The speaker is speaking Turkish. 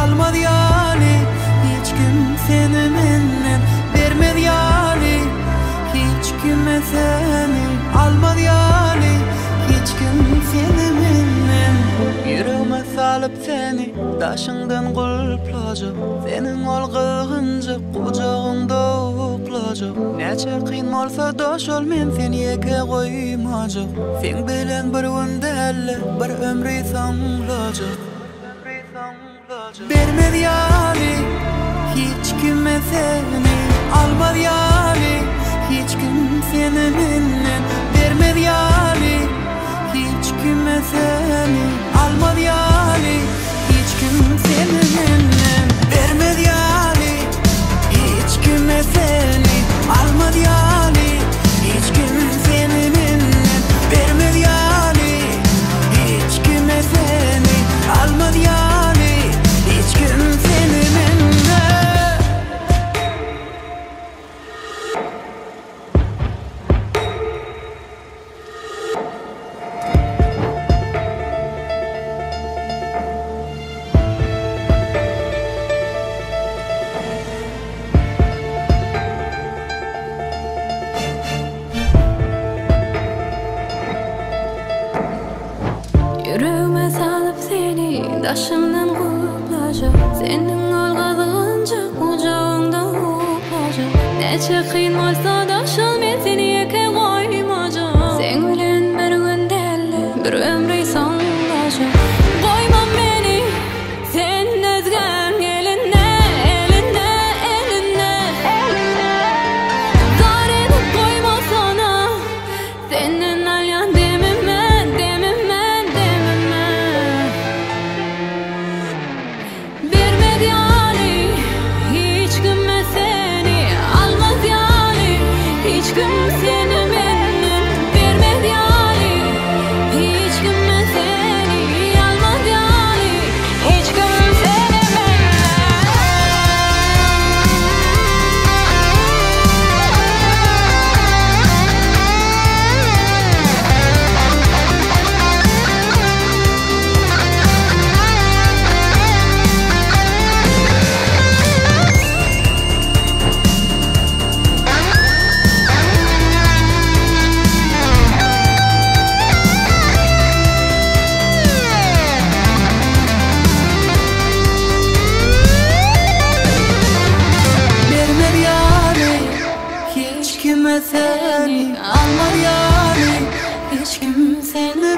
almadı yani. Hiç kim seni menden vermedi yani. Hiç kime seni almadı yani. Hiç kim seni menden. Yüreğime salıp seni daşından kulplacak. Senin olgığınca kucağında uplacak. Neçe kıyın olsa doş ol men seni yeke koymacak. Sen bilen bir gündelle bir ömrü sanlacak. Vermedi yani. Hiç kime seni almadı yani. Hiç kim seni menden vermedi yani. Hiç kime seni almadı yani. Hiç kim seni menden vermedi yani. Hiç kime seni almadı yani. Hiç kim seni menden vermedi yani. Hiç kime seni almadı yani. Hiç kim seni menden. Yüreğime salıp seni daşımdan kuplacak. Senin olgadığınca kucağında uplacak. Neçe kıyın olsa doş ol men seni yeke koymacak. Sen bilen bir gündelle bir ömrü sanlacak. Koymam beni sen özgen eline, eline, eline. Zar edip koyma sana senin alyan dememe, dememe, dememe. Vermedi yani. Hiç kime seni almaz yani. Hiç kim seni menden vermedi yani. Hiç kime seni almaz yani. Hiç kim seni menden. Vermedi yani. Hiç kime seni almadı yani. Hiç kim seni